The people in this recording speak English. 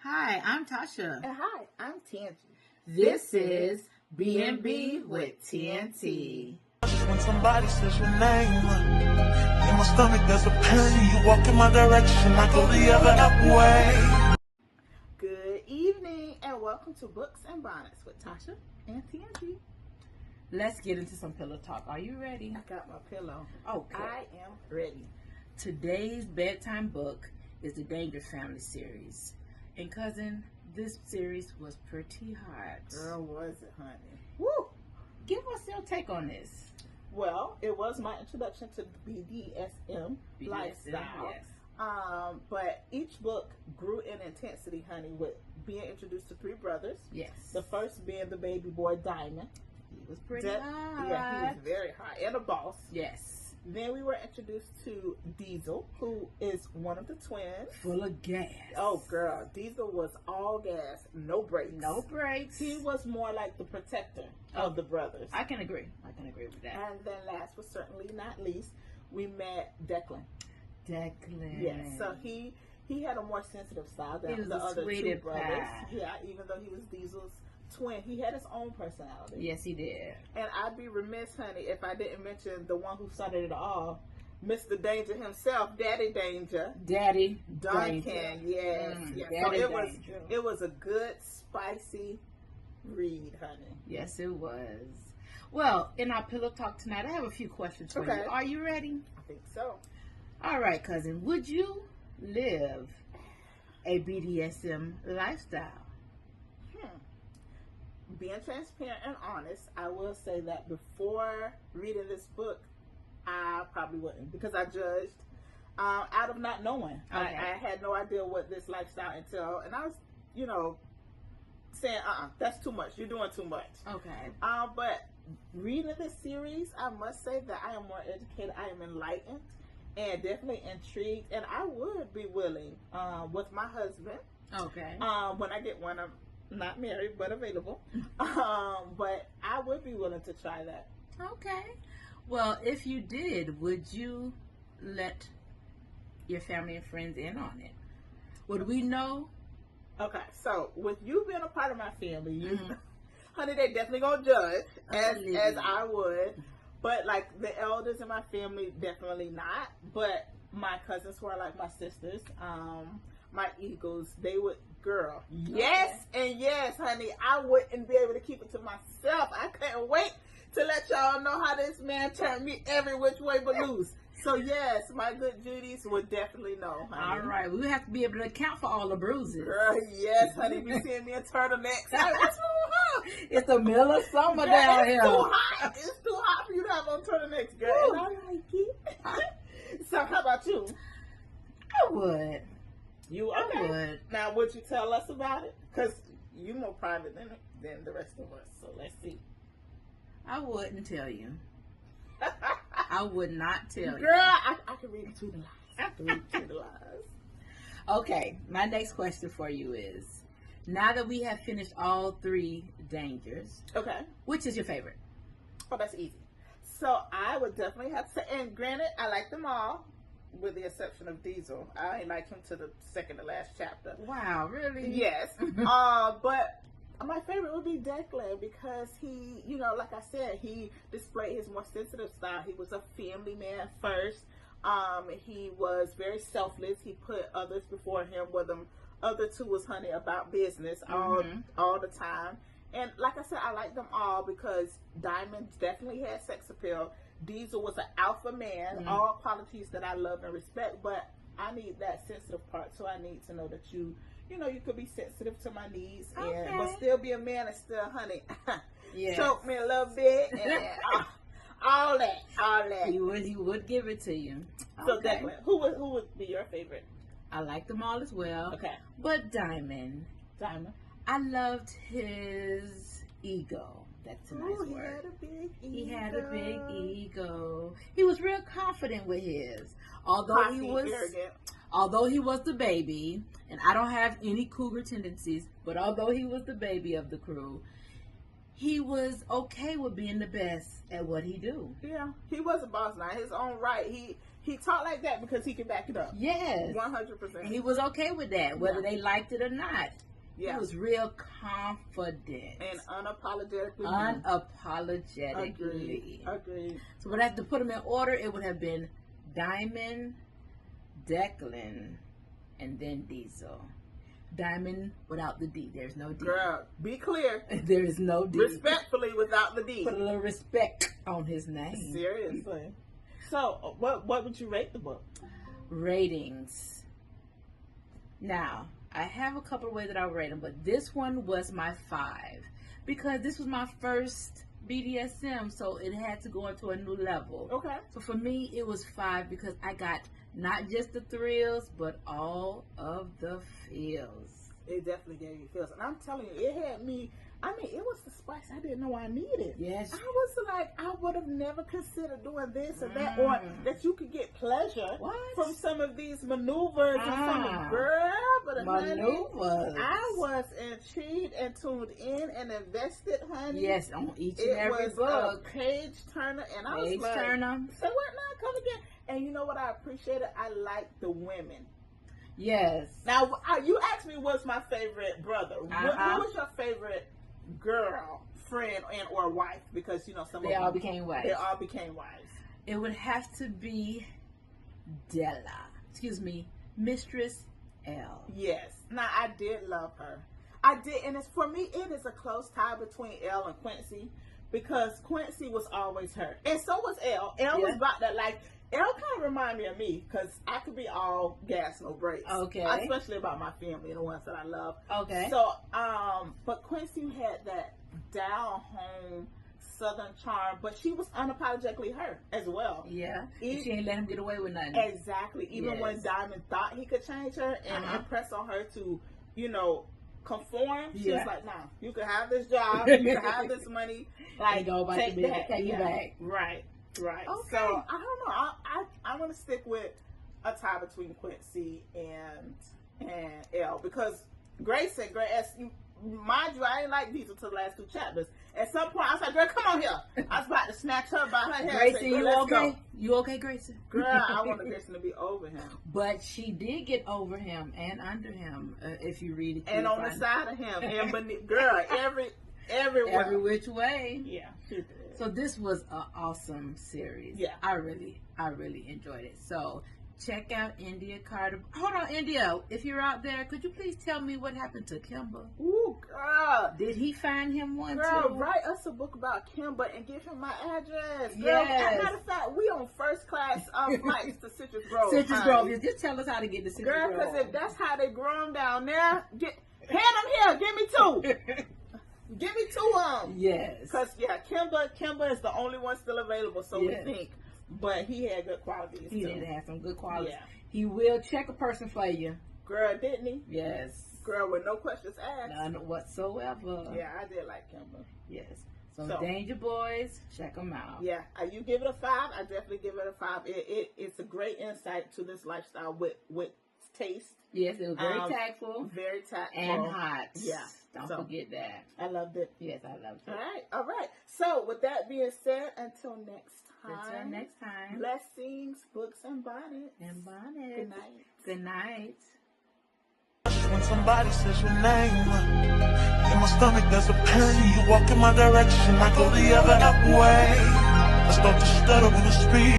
Hi, I'm Tasha. And hi, I'm Tangie. This is B&B with TNT. When somebody says your name, in my stomach there's a pain. You walk in my direction, I go the other way. Good evening and welcome to Books and Bonnets with Tasha and TNT. Let's get into some pillow talk. Are you ready? I got my pillow. Okay. I am ready. Today's bedtime book is the Danger Family series. And cousin, this series was pretty hot. Girl, was it, honey? Woo! Give us your take on this. Well, it was my introduction to the BDSM lifestyle. Yes. But each book grew in intensity, honey, with being introduced to three brothers. Yes. The first being the baby boy Diamond. He was pretty hot. Yeah, he was very hot. And a boss. Yes. Then we were introduced to Diesel, who is one of the twins. Full of gas. Oh, girl. Diesel was all gas, no brakes. No brakes. He was more like the protector of the brothers. I can agree. With that. And then last but certainly not least, we met Declan. Declan. Yes. So he had a more sensitive side than the other two brothers. Pie. Yeah, even though he was Diesel's twin, he had his own personality. Yes, he did. And I'd be remiss, honey, if I didn't mention the one who started it all, Mr. Danger himself, Daddy Danger. Daddy Duncan, Danger. yes. So it was a good, spicy read, honey. Yes, it was. Well, in our pillow talk tonight, I have a few questions for you. Are you ready? I think so. All right, cousin. Would you live a BDSM lifestyle? Being transparent and honest, I will say that before reading this book, I probably wouldn't, because I judged out of not knowing. Okay. I had no idea what this lifestyle entailed, and I was, saying, that's too much. You're doing too much. Okay. But reading this series, I must say that I am more educated. I am enlightened and definitely intrigued, and I would be willing with my husband. Okay. When I get one, I'm not married, but available. But I would be willing to try that. Okay. Well, if you did, would you let your family and friends in on it? Would we know? Okay, so with you being a part of my family, you, honey, they definitely gonna judge as I would. But like the elders in my family, definitely not. But my cousins who are like my sisters, my eagles, they would. Girl, yes and yes, honey. I wouldn't be able to keep it to myself. I can't wait to let y'all know how this man turned me every which way but loose. So yes, my good Judies would definitely know, honey. All right, we have to be able to account for all the bruises. Girl, yes, honey. Be seeing me in turtlenecks. What's wrong with her? It's the middle of summer down here. It's too hot. It's too hot for you to have on turtlenecks, girl. And I like it. So how about you? I would. You okay? I would. Now, would you tell us about it? Because you're more private than the rest of us. So let's see. I wouldn't tell you. I would not tell you. Girl, I can read between the lines. I can read between the lines. Okay, my next question for you is, now that we have finished all three dangers, okay, which is your favorite? Oh, that's easy. So I would definitely have to say, and granted, I like them all, with the exception of Diesel. I ain't like him to the second to last chapter. Wow, really? Yes. But my favorite would be Declan, because he, like I said, he displayed his more sensitive style. He was a family man first. He was very selfless. He put others before him, where the other two was, honey, about business all the time. And like I said, I like them all because Diamond definitely had sex appeal. Diesel was an alpha man, all qualities that I love and respect, but I need that sensitive part, so I need to know that you could be sensitive to my needs, but still be a man and still, honey, choke me a little bit, and all that. He would give it to you. So definitely, who would be your favorite? I like them all as well. Okay. But Diamond, I loved his ego. That's a nice word. He had a big ego. He was real confident with his. Although he was the baby, and I don't have any cougar tendencies, but although he was the baby of the crew, he was okay with being the best at what he do. Yeah, he was a boss now. His own right. He He talked like that because he can back it up. Yes. 100%. He was okay with that, whether they liked it or not. Yeah. He was real confident. And unapologetically. Agreed. So would I have to put them in order, it would have been Diamond, Declan, and then Diesel. Diamond without the D. There's no D. Girl, be clear. There is no D. Respectfully without the D. Put a little respect on his name. Seriously. So, what would you rate the book? Ratings. Now, I have a couple of ways that I would rate them, but this one was my 5 because this was my first BDSM, so it had to go into a new level. Okay. So for me, it was 5 because I got not just the thrills, but all of the feels. It definitely gave you feels. And I'm telling you, it had me, I mean, it was the spice I didn't know I needed. Yes. I was like, I would have never considered doing this or that, or that you could get pleasure from some of these maneuvers and some of but maneuvers. Honey, I was intrigued and tuned in and invested, honey. Yes, on each and every book. A page turner, and I was like, say what now? Come again. And you know what I appreciated? I liked the women. Yes. Now, you asked me what's my favorite brother. Who was your favorite girl, friend, and or wife? Because, you know, they all became wives. They all became wives. It would have to be Mistress L. Yes. Now, I did love her. I did, and it's, for me, it is a close tie between Elle and Quincy, because Quincy was always her. And so was Elle. Elle was about that, like, Elle kind of remind me of me, because I could be all gas, no brakes. Okay. Especially about my family and the ones that I love. Okay. So, but Quincy had that down-home Southern charm, but she was unapologetically her as well. Yeah. She ain't let him get away with nothing. Exactly. Even when Diamond thought he could change her and impress on her to, you know, conform, she was like, nah, you can have this job, you can have this money, like, take that. Take you back. Right. Okay. So I don't know. I'm gonna stick with a tie between Quincy and Elle, because Grace and Grace, mind you, I ain't like these until the last 2 chapters. At some point, I was like, "Girl, come on here!" I was about to snatch her by her hair. Gracie, you okay? Go. You okay, Gracie? Girl, I wanted Gracie to be over him, but she did get over him and under him. If you read it, and on the side of him, and beneath, girl, every which way. Yeah. So this was an awesome series. Yeah. I really enjoyed it. So check out India Carter. Hold on, India. If you're out there, could you please tell me what happened to Kimber? Ooh, girl. Did he find him one girl, too? Write us a book about Kimber and give him my address. Girl, yes. As a matter of fact, we on first class flights to Citrus Grove. Citrus Grove. Just tell us how to get to Citrus Grove. Girl, because if that's how they grow them down there, hand them here. Give me 2. Give me 2 of them. Yes. Because, Kimber is the only one still available, so we think. But he had good qualities, He too. did have some good qualities. Yeah. He will check a person for you. Girl, didn't he? Yes. Girl, with no questions asked. None whatsoever. Yeah, I did like Kimber. Yes. So Danger Boys, check them out. Yeah. You give it a 5. I definitely give it a 5. It's a great insight to this lifestyle with taste. Yes, it was very tactful. Very tactful. And hot. Yeah. Don't forget that. I loved it. Yes, I loved it. All right. So, with that being said, until next time. Blessings, books, and bonnets. Good night. Good night. When somebody says your name, in my stomach there's a pain. You walk in my direction, I go the other way. I start to stutter when you speak.